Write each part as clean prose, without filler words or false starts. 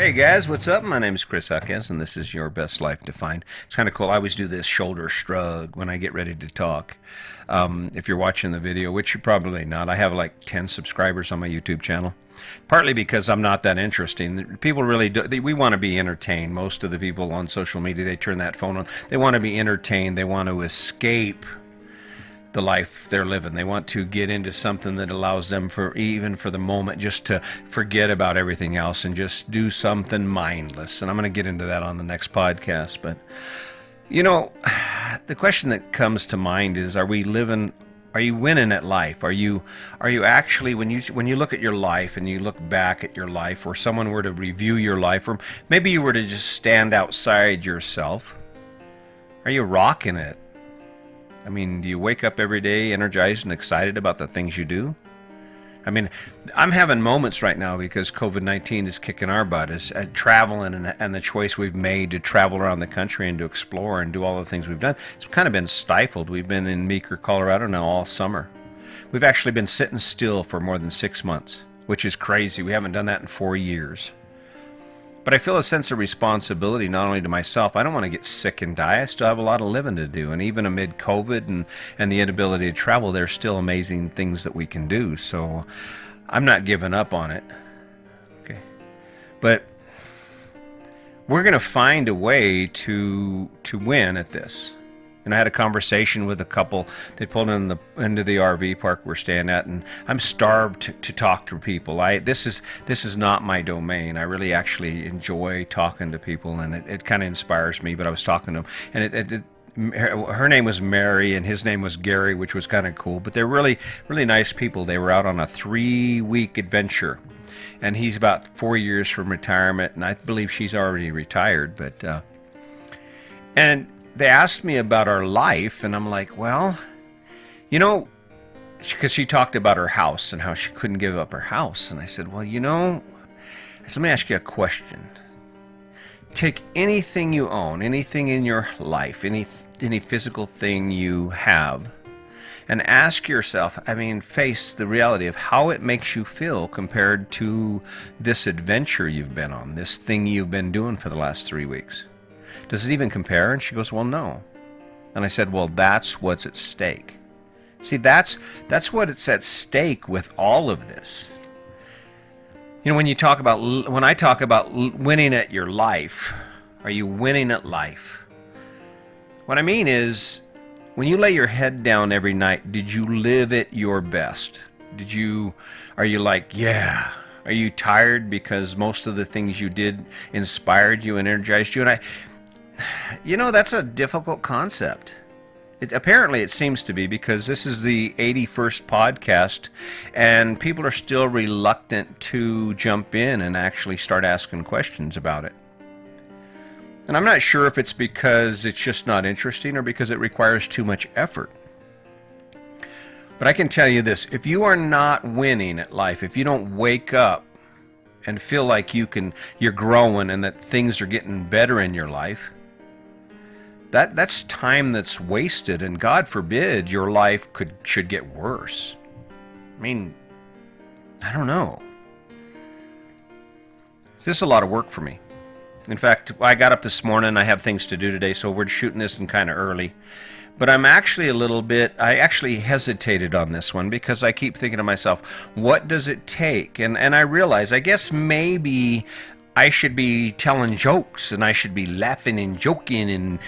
Hey guys, what's up? My name is Chris Huckins, and this is Your Best Life Defined. It's kind of cool. I always do this shoulder shrug when I get ready to talk. If you're watching the video, which you're probably not, I have like 10 subscribers on my YouTube channel. Partly because I'm not that interesting. People really do. We want to be entertained. Most of the people on social media, they turn that phone on. They want to be entertained. They want to escape the life they're living. They want to get into something that allows them, for even for the moment, just to forget about everything else and just do something mindless. And I'm going to get into that on the next podcast. But you know, the question that comes to mind is: Are we living? Are you winning at life? Are you actually, when you look at your life and you look back at your life, or someone were to review your life, or maybe you were to just stand outside yourself, are you rocking it? I mean, do you wake up every day energized and excited about the things you do? I mean, I'm having moments right now because COVID-19 is kicking our butt, is traveling and the choice we've made to travel around the country and to explore and do all the things we've done. It's kind of been stifled. We've been in Meeker, Colorado now all summer. We've actually been sitting still for more than 6 months, which is crazy. We haven't done that in 4 years. But I feel a sense of responsibility not only to myself. I don't want to get sick and die. I still have a lot of living to do. And even amid COVID and the inability to travel, there's still amazing things that we can do. So I'm not giving up on it. Okay. But we're going to find a way to win at this. And I had a conversation with a couple. They pulled into the RV park we're staying at, and I'm starved to talk to people. This is not my domain. I really actually enjoy talking to people, and it kind of inspires me. But I was talking to them, and her name was Mary, and his name was Gary, which was kind of cool. But they're really, really nice people. They were out on a 3-week adventure, and he's about 4 years from retirement, and I believe she's already retired. But and they asked me about our life, and I'm like, well, you know, because she talked about her house and how she couldn't give up her house. And I said, well, you know, let me ask you a question. Take anything you own, anything in your life, any physical thing you have, and ask yourself, face the reality of how it makes you feel compared to this adventure you've been on, this thing you've been doing for the last 3 weeks. Does it even compare? And she goes, well, no. And I said, well, that's what's at stake. See, that's what it's at stake with all of this. You know, when I talk about winning at your life, are you winning at life? What I mean is, when you lay your head down every night, did you live at your best? Are you like, yeah? Are you tired because most of the things you did inspired you and energized you? And you know, that's a difficult concept. Apparently it seems to be, because this is the 81st podcast and people are still reluctant to jump in and actually start asking questions about it. And I'm not sure if it's because it's just not interesting or because it requires too much effort. But I can tell you this, if you are not winning at life, if you don't wake up and feel like you're growing and that things are getting better in your life, that's time that's wasted, and God forbid your life should get worse. I mean, I don't know. This is a lot of work for me. In fact, I got up this morning. I have things to do today, so we're shooting this in kind of early. But I'm actually I actually hesitated on this one because I keep thinking to myself, what does it take? And I realize, I guess maybe I should be telling jokes and I should be laughing and joking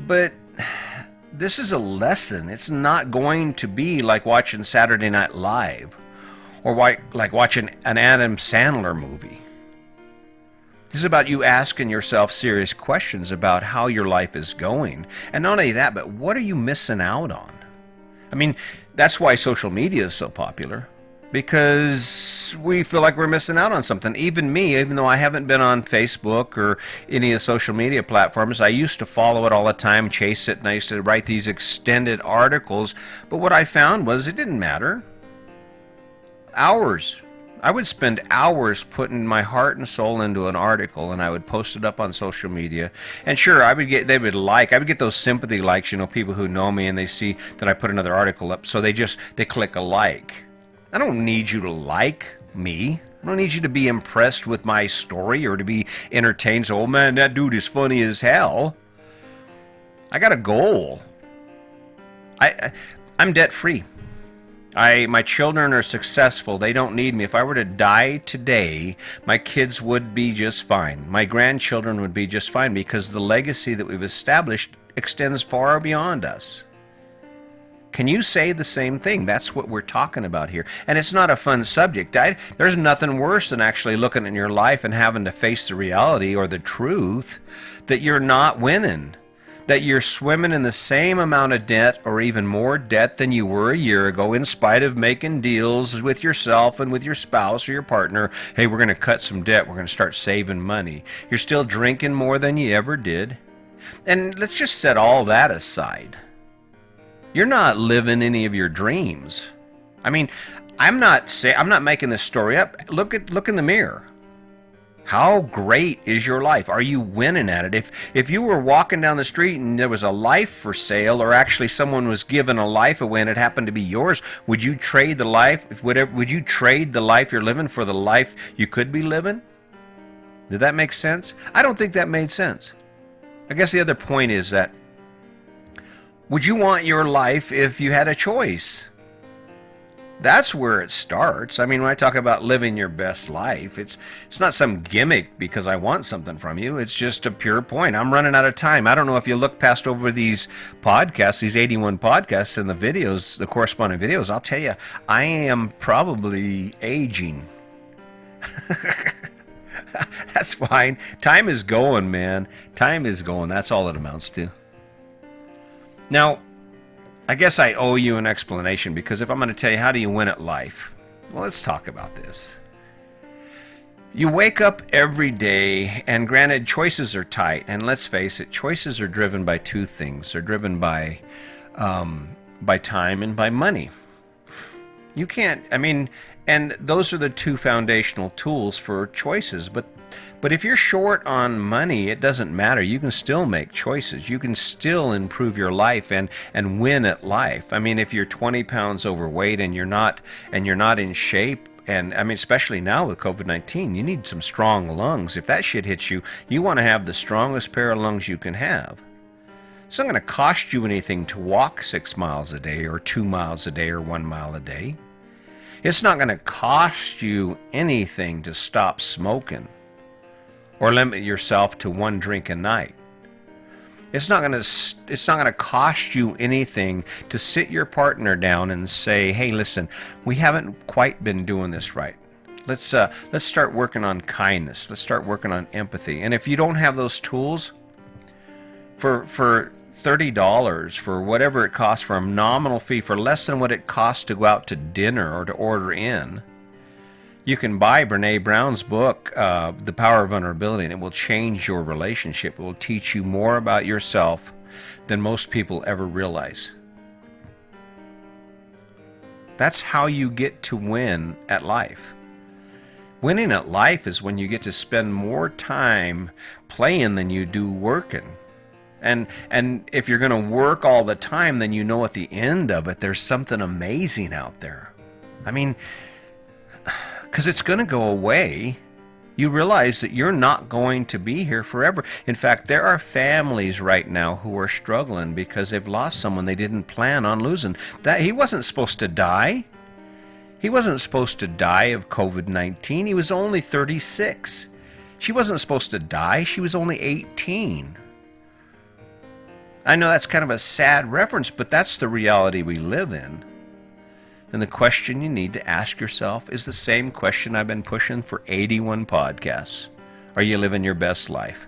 but this is a lesson. It's not going to be like watching Saturday Night Live or like watching an Adam Sandler movie. This is about you asking yourself serious questions about how your life is going. And not only that, but what are you missing out on? I mean, that's why social media is so popular, because we feel like we're missing out on something. Even me, even though I haven't been on Facebook or any of the social media platforms, I used to follow it all the time, chase it, and I used to write these extended articles. But what I found was it didn't matter. Hours. I would spend hours putting my heart and soul into an article, and I would post it up on social media. And sure, I would get those sympathy likes, you know, people who know me and they see that I put another article up, so they click a like. I don't need you to like me. I don't need you to be impressed with my story or to be entertained. So, oh man, that dude is funny as hell. I got a goal. I'm debt free. My children are successful. They don't need me. If I were to die today, my kids would be just fine. My grandchildren would be just fine because the legacy that we've established extends far beyond us. Can you say the same thing? That's what we're talking about here. And it's not a fun subject. There's nothing worse than actually looking at your life and having to face the reality or the truth that you're not winning. That you're swimming in the same amount of debt or even more debt than you were a year ago, in spite of making deals with yourself and with your spouse or your partner. Hey, we're going to cut some debt. We're going to start saving money. You're still drinking more than you ever did. And let's just set all that aside. You're not living any of your dreams. I mean, I'm not making this story up. Look in the mirror. How great is your life? Are you winning at it? If you were walking down the street and there was a life for sale, or actually someone was giving a life away and it happened to be yours, would you trade the life? Would you trade the life you're living for the life you could be living? Did that make sense? I don't think that made sense. I guess the other point is that, would you want your life if you had a choice? That's where it starts. I mean, when I talk about living your best life, it's not some gimmick because I want something from you. It's just a pure point. I'm running out of time. I don't know if you look past over these podcasts, these 81 podcasts and the videos, the corresponding videos. I'll tell you, I am probably aging. That's fine. Time is going, man. Time is going. That's all it amounts to. Now, I guess I owe you an explanation, because if I'm going to tell you how do you win at life, well, let's talk about this. You wake up every day, and granted, choices are tight, and let's face it, choices are driven by two things. They're driven by time and by money. You can't, and those are the two foundational tools for choices, but if you're short on money, it doesn't matter. You can still make choices. You can still improve your life and win at life. I mean, if you're 20 pounds overweight and you're not in shape, and especially now with COVID-19, you need some strong lungs. If that shit hits you, you want to have the strongest pair of lungs you can have. It's not going to cost you anything to walk 6 miles a day or 2 miles a day or 1 mile a day. It's not going to cost you anything to stop smoking or limit yourself to 1 drink a night. It's not going to cost you anything to sit your partner down and say, "Hey, listen, we haven't quite been doing this right. Let's start working on kindness. Let's start working on empathy." And if you don't have those tools, for $30, for whatever it costs, for a nominal fee, for less than what it costs to go out to dinner or to order in, you can buy Brene Brown's book, The Power of Vulnerability, and it will change your relationship. It will teach you more about yourself than most people ever realize. That's how you get to win at life. Winning at life is when you get to spend more time playing than you do working. And if you're going to work all the time, then you know at the end of it, there's something amazing out there. Because it's going to go away. You realize that you're not going to be here forever. In fact, there are families right now who are struggling because they've lost someone they didn't plan on losing. That he wasn't supposed to die. He wasn't supposed to die of COVID-19. He was only 36. She wasn't supposed to die. She was only 18. I know that's kind of a sad reference, but that's the reality we live in. And the question you need to ask yourself is the same question I've been pushing for 81 podcasts. Are you living your best life?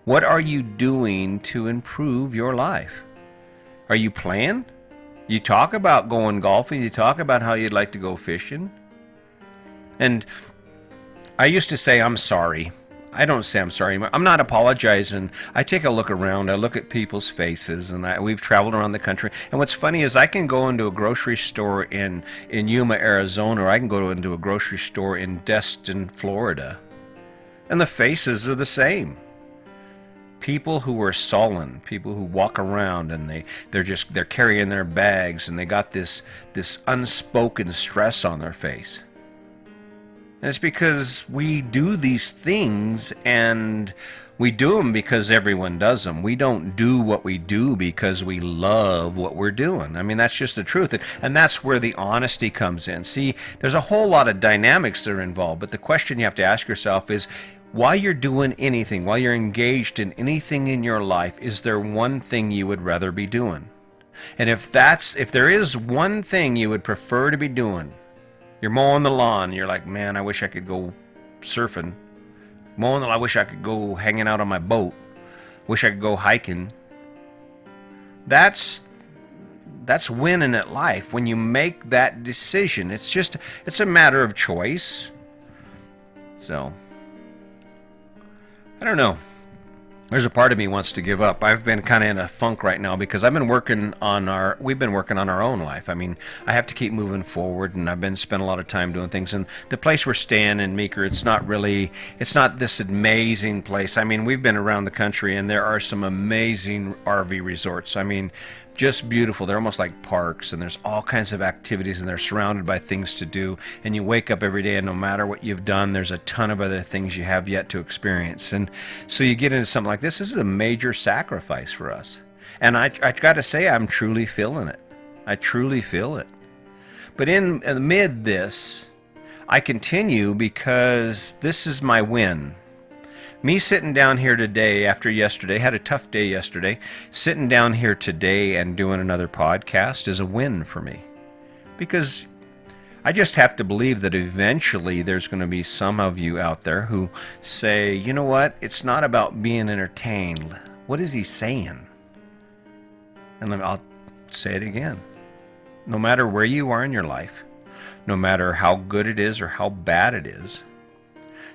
What are you doing to improve your life? Are you playing? You talk about going golfing. You talk about how you'd like to go fishing. And I used to say, "I'm sorry." I don't say I'm sorry anymore. I'm not apologizing. I take a look around. I look at people's faces, and we've traveled around the country. And what's funny is I can go into a grocery store in Yuma, Arizona, or I can go into a grocery store in Destin, Florida, and the faces are the same. People who are sullen, people who walk around and they're carrying their bags and they got this unspoken stress on their face. And it's because we do these things, and we do them because everyone does them. We don't do what we do because we love what we're doing. I mean, that's just the truth. And that's where the honesty comes in. See, there's a whole lot of dynamics that are involved, but the question you have to ask yourself is, while you're doing anything, while you're engaged in anything in your life, is there one thing you would rather be doing? And if there is one thing you would prefer to be doing, you're mowing the lawn, you're like, man, I wish I could go surfing. Mowing the lawn, I wish I could go hanging out on my boat. Wish I could go hiking. That's winning at life. When you make that decision, it's a matter of choice. So, I don't know. There's a part of me wants to give up. I've been kind of in a funk right now because we've been working on our own life. I mean, I have to keep moving forward, and I've been spending a lot of time doing things. And the place we're staying in Meeker, it's not this amazing place. I mean, we've been around the country, and there are some amazing RV resorts. I mean, just beautiful. They're almost like parks, and there's all kinds of activities, and they're surrounded by things to do. And you wake up every day, and no matter what you've done, there's a ton of other things you have yet to experience. And so you get into something like this. This is a major sacrifice for us. And I got to say, I'm truly feeling it. I truly feel it. But in amid this, I continue because this is my win. Me sitting down here today after yesterday, had a tough day yesterday, sitting down here today and doing another podcast is a win for me. Because I just have to believe that eventually there's going to be some of you out there who say, you know what, it's not about being entertained. What is he saying? And I'll say it again. No matter where you are in your life, no matter how good it is or how bad it is,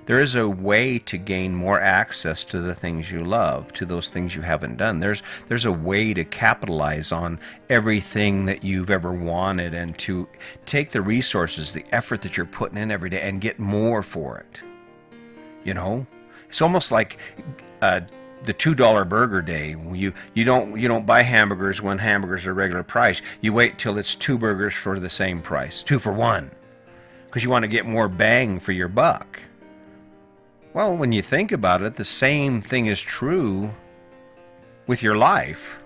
there is a way to gain more access to the things you love, to those things you haven't done. There's a way to capitalize on everything that you've ever wanted and to take the resources, the effort that you're putting in every day and get more for it. You know? It's almost like the $2 burger day. You don't buy hamburgers when hamburgers are regular price. You wait till it's 2 burgers for the same price, 2 for 1, because you want to get more bang for your buck. Well, when you think about it, the same thing is true with your life.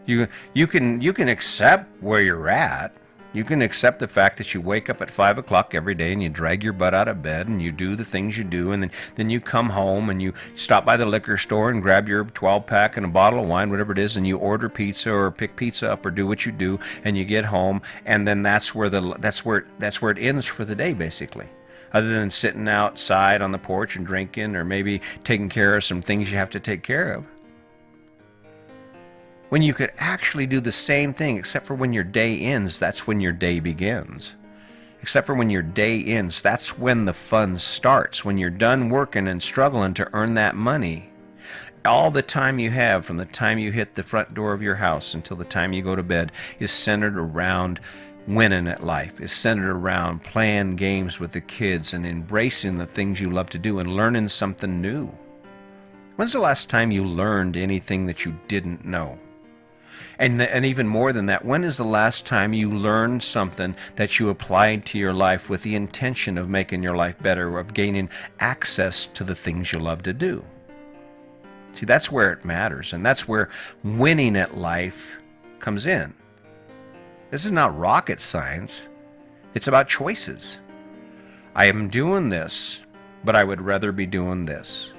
You can accept where you're at. You can accept the fact that you wake up at 5 o'clock every day and you drag your butt out of bed and you do the things you do, and then you come home and you stop by the liquor store and grab your 12-pack and a bottle of wine, whatever it is, and you order pizza or pick pizza up or do what you do, and you get home, and then that's where it ends for the day, basically. Other than sitting outside on the porch and drinking, or maybe taking care of some things you have to take care of. When you could actually do the same thing, except for when your day ends, that's when your day begins. Except for when your day ends, that's when the fun starts. When you're done working and struggling to earn that money, all the time you have from the time you hit the front door of your house until the time you go to bed is centered around winning at life, is centered around playing games with the kids and embracing the things you love to do and learning something new. When's the last time you learned anything that you didn't know? And even more than that, when is the last time you learned something that you applied to your life with the intention of making your life better, of gaining access to the things you love to do? See, that's where it matters, and that's where winning at life comes in. This is not rocket science. It's about choices. I am doing this, but I would rather be doing this.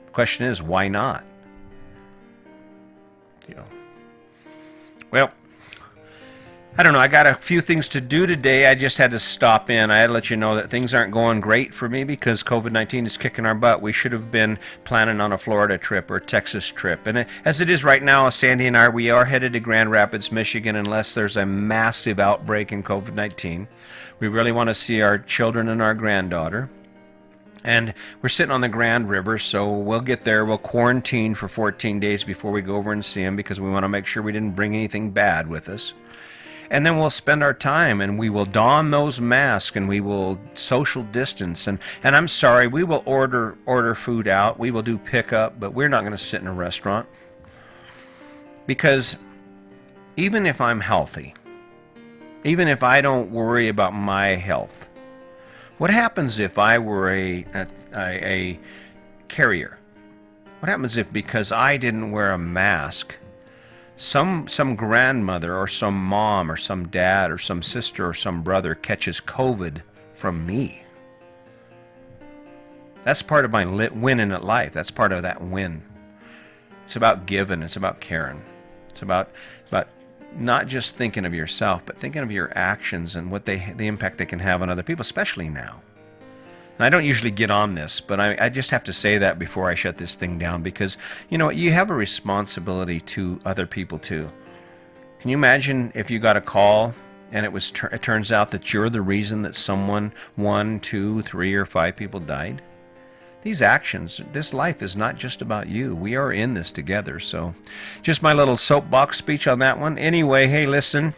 The question is, why not? Well, I don't know. I got a few things to do today. I just had to stop in. I had to let you know that things aren't going great for me because COVID-19 is kicking our butt. We should have been planning on a Florida trip or a Texas trip. And as it is right now, Sandy and we are headed to Grand Rapids, Michigan, unless there's a massive outbreak in COVID-19. We really want to see our children and our granddaughter. And we're sitting on the Grand River, so we'll get there. We'll quarantine for 14 days before we go over and see them because we want to make sure we didn't bring anything bad with us. And then we'll spend our time and we will don those masks and we will social distance. And I'm sorry, we will order food out. We will do pickup, but we're not going to sit in a restaurant. Because even if I'm healthy, even if I don't worry about my health, What happens if I were a carrier? What happens if, because I didn't wear a mask, some grandmother or some mom or some dad or some sister or some brother catches COVID from me? That's part of my winning at life. That's part of that win. It's about giving. It's about caring. It's about not just thinking of yourself, but thinking of your actions and what the impact they can have on other people, especially now. And I don't usually get on this, but I just have to say that before I shut this thing down, because you know you have a responsibility to other people too. Can you imagine if you got a call and it turns out that you're the reason that someone, 1, 2, 3, or 5 people died? These actions, this life is not just about you. We are in this together. So just my little soapbox speech on that one. Anyway, hey, listen,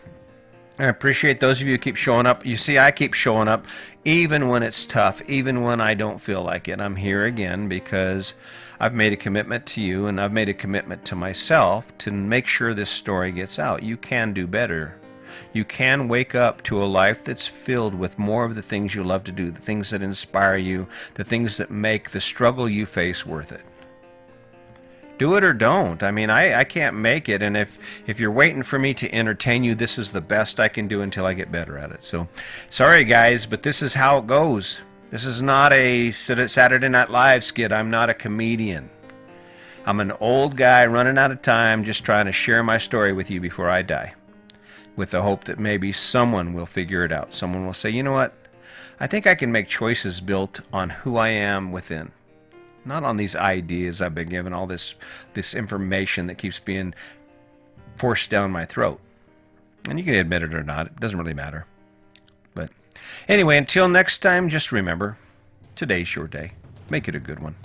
I appreciate those of you who keep showing up. You see, I keep showing up even when it's tough, even when I don't feel like it. I'm here again because I've made a commitment to you, and I've made a commitment to myself to make sure this story gets out. You can do better. You can wake up to a life that's filled with more of the things you love to do, the things that inspire you, the things that make the struggle you face worth it. Do it or don't. I mean, I can't make it, and if you're waiting for me to entertain you, this is the best I can do until I get better at it. So, sorry guys, but this is how it goes. This is not a Saturday Night Live skit. I'm not a comedian. I'm an old guy running out of time just trying to share my story with you before I die, with the hope that maybe someone will figure it out. Someone will say, you know what? I think I can make choices built on who I am within, not on these ideas I've been given, all this information that keeps being forced down my throat. And you can admit it or not. It doesn't really matter. But anyway, until next time, just remember, today's your day. Make it a good one.